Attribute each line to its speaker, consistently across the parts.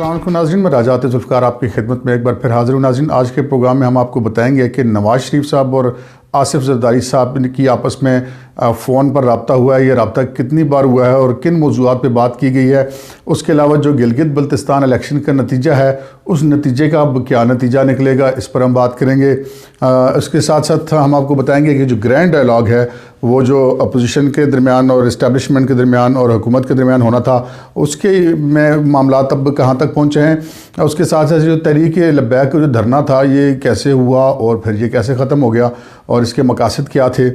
Speaker 1: अस्सलाम वालेकुम नाज़रीन, मैं राजात ज़ुल्फ़िकार आपकी खिदमत में एक बार फिर हाज़िर हूँ। नाज़रीन, आज के प्रोग्राम में हम आपको बताएंगे कि नवाज़ शरीफ साहब और आसिफ ज़रदारी साहब की आपस में फ़ोन पर रब्ता हुआ है, ये रब्ता कितनी बार हुआ है और किन मौज़ूआत पे बात की गई है। उसके अलावा जो गिलगित बल्तिस्तान इलेक्शन का नतीजा है, उस नतीजे का अब क्या नतीजा निकलेगा, इस पर हम बात करेंगे। इसके साथ साथ हम आपको बताएंगे कि जो ग्रैंड डायलॉग है वो जो अपोजिशन के दरमियान और इस्टेब्लिशमेंट के दरमियान और हुकूमत के दरमियान होना था, उसके में मामलात अब कहाँ तक पहुँचे हैं। उसके साथ साथ जो तहरीक लब्बैक का जो धरना था, ये कैसे हुआ और फिर ये कैसे ख़त्म हो गया और इसके मकासद क्या थे,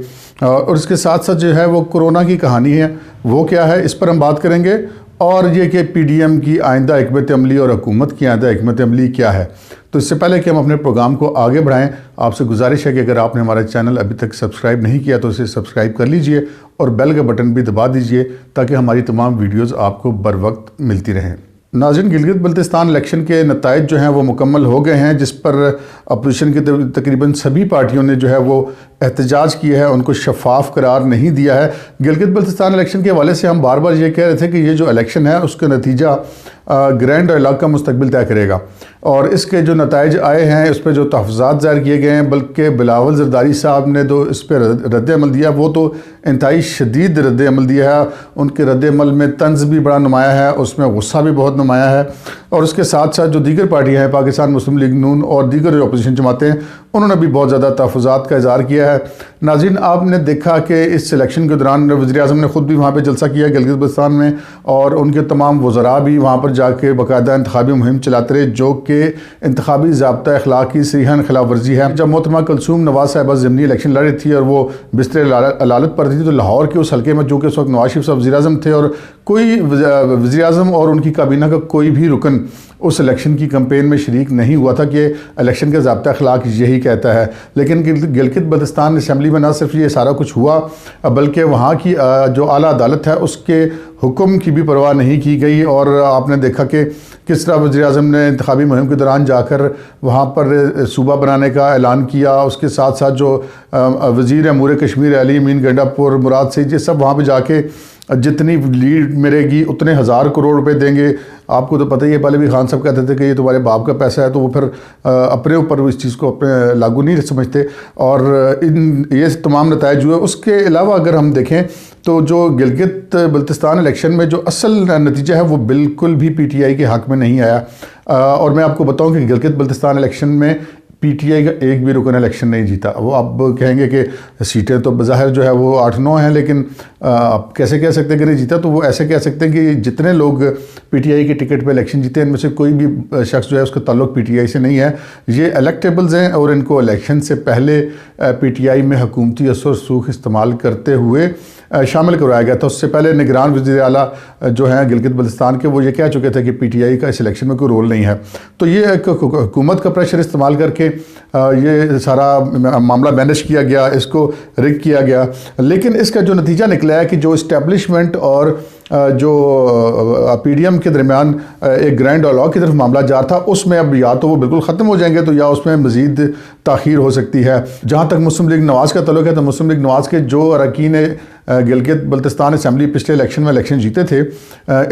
Speaker 1: और इसके साथ साथ जो है वो कोरोना की कहानी है वो क्या है, इस पर हम बात करेंगे। और ये कि पीडीएम की आइंदा हिकमत अमली और हुकूमत की आइंदा हिकमत अमली क्या है। तो इससे पहले कि हम अपने प्रोग्राम को आगे बढ़ाएं, आपसे गुजारिश है कि अगर आपने हमारा चैनल अभी तक सब्सक्राइब नहीं किया तो इसे सब्सक्राइब कर लीजिए और बेल का बटन भी दबा दीजिए ताकि हमारी तमाम वीडियोज़ आपको बर वक्त मिलती रहें। नाज़रीन, गिलगित बल्तिस्तान इलेक्शन के नताइज जो हैं वो मुकम्मल हो गए हैं, जिस पर अपोजिशन की तकरीबन सभी पार्टियों ने जो है वो एहतजाज किया है, उनको शफाफ करार नहीं दिया है। गिलगित बल्तिस्तान इलेक्शन के हवाले से हम बार बार ये कह रहे थे कि ये जो इलेक्शन है उसका नतीजा ग्रैंड डायलॉग का मुस्तकबिल तय करेगा, और इसके जो नताइज आए हैं उस पर जो तहफ़्फ़ुज़ात ज़ाहिर किए गए हैं, बल्कि बिलावल ज़रदारी साहब ने जो इस पर रद्द अमल दिया वो तो इंतहाई शदीद रद्द अमल दिया है। उनके रद्द अमल में तंज़ भी बड़ा नुमाया है, उसमें गुस्सा भी बहुत नुमाया है। और उसके साथ साथ जो दीगर पार्टियाँ हैं, पाकिस्तान मुस्लिम लीग नून और दीगर जो अपोजिशन जमातें हैं, उन्होंने भी बहुत ज़्यादा तहफ़्फ़ुज़ात का इज़हार किया है। नाज़रीन, आपने देखा कि इस इलेक्शन के दौरान वज़ीर-ए-आज़म ने ख़ुद भी वहाँ पर जलसा किया गिलगित बल्तिस्तान में, और उनके तमाम वज़रा भी वहाँ पर जाके बाकायदा इंतखाबी मुहिम चलाते रहे, जो कि इंतखाबी ज़ाब्ता अखलाक की सरीहन खिलाफ वर्जी है। जब मोहतरमा कुलसूम नवाज़ साहिबा ज़िमनी इलेक्शन लड़ रही थी और वो बिस्तर अलालत पर थी, तो लाहौर के उस हल्के में जो कि उस वक्त नवाज़ शरीफ साहब वज़ीर-ए-आज़म थे, और कोई वज़ीर-ए-आज़म और उनकी काबीना का कोई भी रुकन उस इलेक्शन की कैंपेन में शरीक नहीं हुआ था कि इलेक्शन का ज़ाब्ता अखलाक यही कहता है। लेकिन गिलगित बल्तिस्तान असम्बली में ना सिर्फ ये सारा कुछ हुआ, बल्कि वहाँ की जो आला अदालत है उसके हुक्म की भी परवाह नहीं की गई। और आपने देखा कि किस तरह वज़ीर-ए-आज़म ने इंतखाबी मुहिम के दौरान जाकर वहाँ पर सूबा बनाने का ऐलान किया। उसके साथ साथ जो वज़ीर अमूर कश्मीर अली मीन गंडापुर मुराद से ये सब वहाँ पर जाके जितनी लीड मिलेगी उतने हज़ार करोड़ रुपए देंगे। आपको तो पता ही है, पहले भी खान साहब कहते थे कि ये तुम्हारे बाप का पैसा है, तो वो फिर अपने ऊपर इस चीज़ को अपने लागू नहीं समझते, और ये तमाम नताइज हुए। उसके अलावा अगर हम देखें तो जो गिलगित बल्तिस्तान इलेक्शन में जो असल नतीजा है वो बिल्कुल भी पीटीआई के हक़ में नहीं आया। और मैं आपको बताऊँ कि गिलगित बल्तिस्तान इलेक्शन में पीटीआई का एक भी रुकन इलेक्शन नहीं जीता। वो आप कहेंगे कि सीटें तो बज़ाहिर जो है वो 8-9 हैं, लेकिन आप कैसे कह सकते हैं कि नहीं जीता? तो वो ऐसे कह सकते हैं कि जितने लोग पीटीआई के टिकट पे इलेक्शन जीते हैं, इनमें से कोई भी शख्स जो है उसका ताल्लुक पीटीआई से नहीं है। ये इलेक्टेबल्स हैं और इनको इलेक्शन से पहले पीटीआई में हुकूमती असर सूख इस्तेमाल करते हुए शामिल करवाया गया था। उससे पहले निगरान वज़ीर आला जो हैं गिलगित बल्तिस्तान के, वो ये कह चुके थे कि पीटीआई का इस इलेक्शन में कोई रोल नहीं है। तो ये एक हुकूमत का प्रेशर इस्तेमाल करके ये सारा मामला मैनेज किया गया, इसको रिग किया गया। लेकिन इसका जो नतीजा निकला है कि जो इस्टेब्लिशमेंट और जो पीडीएम के दरमियान एक ग्रैंड डायलॉग की तरफ मामला जा रहा था, उसमें अब या तो वो बिल्कुल ख़त्म हो जाएंगे तो या उसमें मज़ीद ताख़ीर हो सकती है। जहाँ तक मुस्लिम लीग नवाज़ का तल्लुक़ है, तो मुस्लिम लीग नवाज़ के जो अरकान गिलगित बल्तिस्तान असम्बली पिछले इलेक्शन में इलेक्शन जीते थे,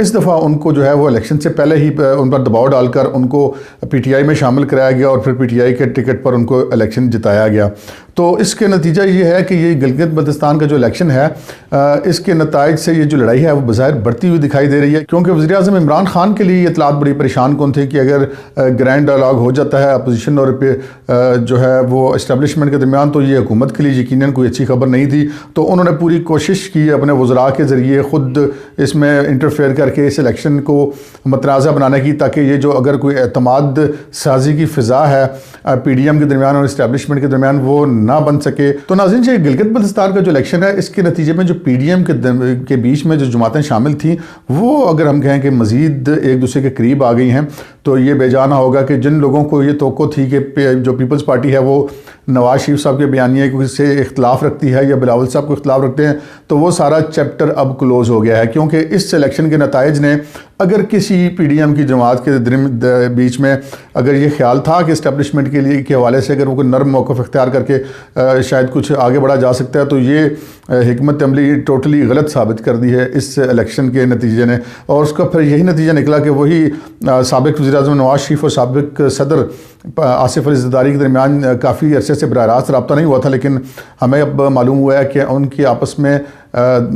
Speaker 1: इस दफ़ा उनको जो है वो इलेक्शन से पहले ही उन पर दबाव डालकर उनको पीटीआई में शामिल कराया गया और फिर पीटीआई के टिकट पर उनको इलेक्शन जिताया गया। तो इसके नतीजा ये है कि ये गिलगित बल्तिस्तान का जो इलेक्शन है, इसके नताइज से ये जो लड़ाई है वो बज़ाहिर बढ़ती हुई दिखाई दे रही है, क्योंकि वज़ीर-ए-आज़म इमरान खान के लिए ये इतलात बड़ी परेशान कौन थे कि अगर ग्रैंड डायलॉग हो जाता है अपोजिशन और जो है वो इस्टेब्लिशमेंट के दरमियान, तो ये हुकूमत के लिए यकीनन कोई अच्छी खबर नहीं थी। तो उन्होंने पूरी कोशिश की अपने वज़रा के ज़रिए ख़ुद इसमें इंटरफेयर करके इस इलेक्शन को मतनाज़ा बनाने की, ताकि ये जो अगर कोई एतमाद साजी की फ़िज़ा है पीडीएम के दरमियान और इस्टेब्लिशमेंट के दरमियान वो ना बन सके। तो नाज़रीन, ये गिलगित बल्तिस्तान का जो इलेक्शन है, इसके नतीजे में जो पीडीएम के बीच में जो जमातें शामिल थीं, वो अगर हम कहें कि मज़ीद एक दूसरे के करीब आ गई हैं, तो ये बेजाना होगा कि जिन लोगों को ये तवक्को थी कि जो पीपल्स पार्टी है वो نواز شریف صاحب کے بیانیے کو سے اختلاف رکھتی ہے یا بلاول صاحب کو اختلاف رکھتے ہیں، تو وہ سارا چیپٹر اب کلوز ہو گیا ہے، کیونکہ اس الیکشن کے نتائج نے اگر کسی پی ڈی ایم کی جماعت کے بیچ میں اگر یہ خیال تھا کہ اسٹیبلشمنٹ کے حوالے سے اگر وہ کوئی نرم موقف اختیار کر کے شاید کچھ آگے بڑھا جا سکتا ہے، تو یہ حکمت عملی ٹوٹلی غلط ثابت کر دی ہے اس الیکشن کے نتیجے نے، اور اس کا پھر یہی نتیجہ نکلا کہ وہی سابق وزیر اعظم نواز شریف اور سابق صدر آصف علی زرداری کے درمیان کافی عرصے سے براہ راست رابطہ نہیں ہوا تھا، لیکن ہمیں اب معلوم ہوا ہے کہ ان کی آپس میں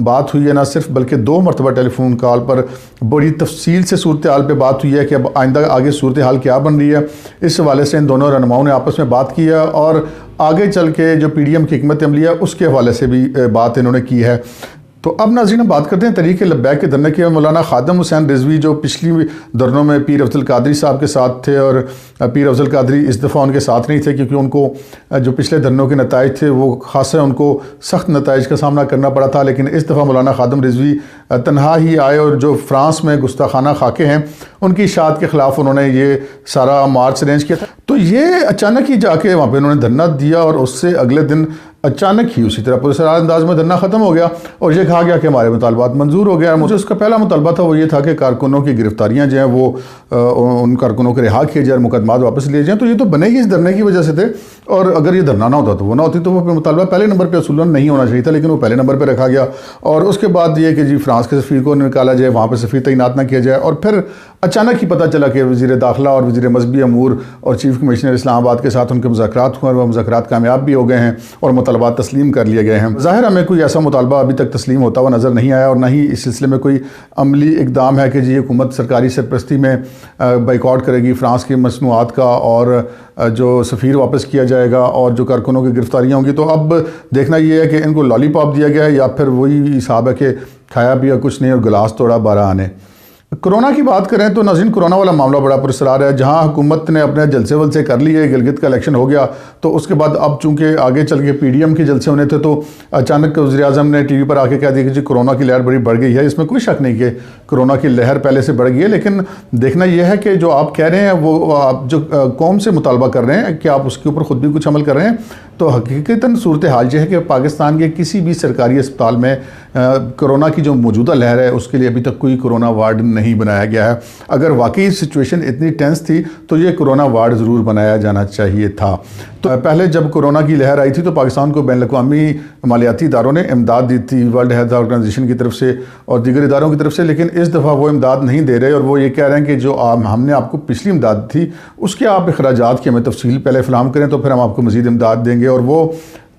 Speaker 1: بات ہوئی ہے، نہ صرف بلکہ 2 مرتبہ ٹیلی فون کال پر بڑی تفصیل سے صورتحال پہ بات ہوئی ہے کہ اب آئندہ آگے صورتحال کیا بن رہی ہے۔ اس حوالے سے ان دونوں رہنماؤں نے آپس میں بات کی ہے، اور آگے چل کے جو پی ڈی ایم کی حکمت عملی ہے اس کے حوالے سے بھی بات انہوں نے کی ہے۔ تو اب ناظرین ہم بات کرتے ہیں تحریک لبیک کے دھرنے کی۔ مولانا خادم حسین رضوی جو پچھلی دھرنوں میں پیر افضل قادری صاحب کے ساتھ تھے، اور پیر افضل قادری اس دفعہ ان کے ساتھ نہیں تھے کیونکہ ان کو جو پچھلے دھرنوں کے نتائج تھے وہ خاصا ان کو سخت نتائج کا سامنا کرنا پڑا تھا، لیکن اس دفعہ مولانا خادم رضوی تنہا ہی آئے، اور جو فرانس میں گستاخانہ خاکے ہیں ان کی اشاعت کے خلاف انہوں نے یہ سارا مارچ ارینج کیا تھا۔ تو یہ اچانک ہی جا کے وہاں پہ انہوں نے دھرنا دیا، اور اس سے اگلے دن اچانک ہی اسی طرح پرسرار انداز میں دھرنا ختم ہو گیا، اور یہ کہا گیا کہ ہمارے مطالبات منظور ہو گیا۔ مجھے اس کا پہلا مطالبہ تھا وہ یہ تھا کہ کارکنوں کی گرفتاریاں جو ہیں وہ ان کارکنوں کو رہا کیے جائے اور مقدمات واپس لیے جائیں، تو یہ تو بنے ہی اس دھرنے کی وجہ سے تھے، اور اگر یہ دھرنا نہ ہوتا تو وہ نہ ہوتی، تو وہ مطالبہ پہلے نمبر پہ اصولاً نہیں ہونا چاہیے تھا، لیکن وہ پہلے نمبر پہ رکھا گیا۔ اور اس کے بعد یہ کہ جی فرانس کے سفیر کو نکالا جائے، وہاں پہ سفیر تعینات نہ کیا جائے، اور پھر اچانک ہی پتہ چلا کہ وزیر داخلہ اور وزیر مذہبی امور اور چیف کمشنر اسلام آباد کے ساتھ ان کے مذاکرات ہوئے، اور وہ مذاکرات کامیاب بھی ہو گئے ہیں اور مطالبات تسلیم کر لیے گئے ہیں۔ ظاہر ہمیں کوئی ایسا مطالبہ ابھی تک تسلیم ہوتا ہوا نظر نہیں آیا، اور نہ ہی اس سلسلے میں کوئی عملی اقدام ہے کہ جی حکومت سرکاری سرپرستی میں بائیکاٹ کرے گی فرانس کی مصنوعات کا، اور جو سفیر واپس کیا جائے گا، اور جو کارکنوں کی گرفتاریاں ہوں گی۔ تو اب دیکھنا یہ ہے کہ ان کو لالی پاپ دیا گیا ہے یا پھر وہی حساب ہے کہ کھایا پیا کچھ نہیں اور گلاس توڑا 12 آنے۔ کرونا کی بات کریں تو ناظرین کرونا والا معاملہ بڑا پراسرار ہے، جہاں حکومت نے اپنے جلسے ولسے کر لیے، گلگت کا الیکشن ہو گیا، تو اس کے بعد اب چونکہ آگے چل کے پی ڈی ایم کے جلسے ہونے تھے، تو اچانک وزیر اعظم نے ٹی وی پر آ کے کہہ دیا کہ جی کرونا کی لہر بڑی بڑھ گئی ہے۔ اس میں کوئی شک نہیں کہ کرونا کی لہر پہلے سے بڑھ گئی ہے، لیکن دیکھنا یہ ہے کہ جو آپ کہہ رہے ہیں وہ آپ جو قوم سے مطالبہ کر رہے ہیں کہ آپ اس کے اوپر خود بھی کچھ عمل کر رہے ہیں، تو حقیقتاً صورتحال یہ ہے کہ پاکستان کے کسی بھی سرکاری اسپتال میں کرونا کی جو موجودہ لہر ہے اس کے لیے ابھی تک کوئی کرونا وارڈ نہیں بنایا گیا ہے۔ اگر واقعی سچویشن اتنی ٹینس تھی تو یہ کرونا وارڈ ضرور بنایا جانا چاہیے تھا۔ تو پہلے جب کرونا کی لہر آئی تھی تو پاکستان کو بین الاقوامی مالیاتی اداروں نے امداد دی تھی، ورلڈ ہیلتھ آرگنائزیشن کی طرف سے اور دیگر اداروں کی طرف سے، لیکن اس دفعہ وہ امداد نہیں دے رہے، اور وہ یہ کہہ رہے ہیں کہ جو ہم نے آپ کو پچھلی امداد تھی اس کے آپ اخراجات کی ہمیں تفصیل پہلے فراہم کریں تو پھر ہم آپ کو مزید امداد دیں گے، اور وہ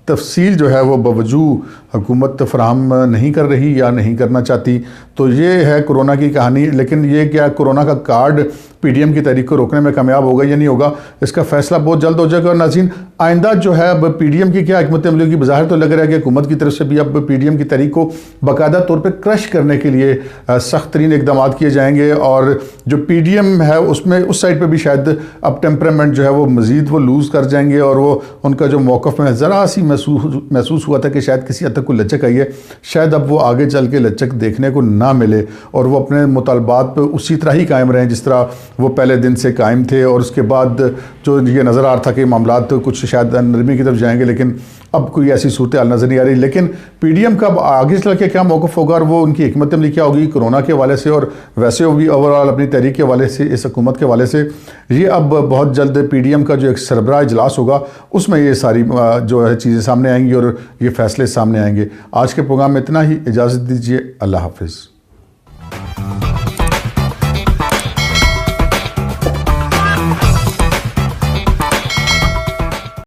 Speaker 1: تفصیل جو ہے وہ باوجود حکومت فراہم نہیں کر رہی یا نہیں کرنا چاہتی۔ تو یہ ہے کرونا کی کہانی، لیکن یہ کیا کرونا کا کارڈ پی ڈی ایم کی تحریک کو روکنے میں کامیاب ہوگا یا نہیں ہوگا، اس کا فیصلہ بہت جلد ہو جائے گا۔ اور ناظرین آئندہ جو ہے اب پی ڈی ایم کی کیا حکمت عملی کی بظاہر تو لگ رہا ہے کہ حکومت کی طرف سے بھی اب پی ڈی ایم کی تحریک کو باقاعدہ طور پہ کرش کرنے کے لیے سخت ترین اقدامات کیے جائیں گے، اور جو پی ڈی ایم ہے اس میں اس سائڈ پہ بھی شاید اب ٹیمپرامنٹ جو ہے وہ مزید وہ لوز کر جائیں گے، اور وہ ان کا جو موقف میں ذرا سی محسوس ہوا تھا کہ شاید کسی حد تک کوئی لچک آئی ہے، شاید اب وہ آگے چل کے لچک دیکھنے کو نہ ملے، اور وہ اپنے مطالبات پہ اسی طرح ہی قائم رہیں جس طرح وہ پہلے دن سے قائم تھے۔ اور اس کے بعد جو یہ نظر آ رہا تھا کہ معاملات کچھ شاید نرمی کی طرف جائیں گے، لیکن اب کوئی ایسی صورتحال نظر نہیں آ رہی۔ لیکن پی ڈی ایم کا آگے چل کے کیا موقف ہوگا اور وہ ان کی حکمت عملی کیا ہوگی کرونا کے حوالے سے، اور ویسے بھی اوورآل اپنی تحریک کے حوالے سے، اس حکومت کے حوالے سے، یہ اب بہت جلد پی ڈی ایم کا جو ایک سربراہ اجلاس ہوگا اس میں یہ ساری جو ہے چیزیں سامنے آئیں گی اور یہ فیصلے سامنے آئیں گے۔ آج کے پروگرام میں اتنا ہی، اجازت دیجیے، اللہ حافظ۔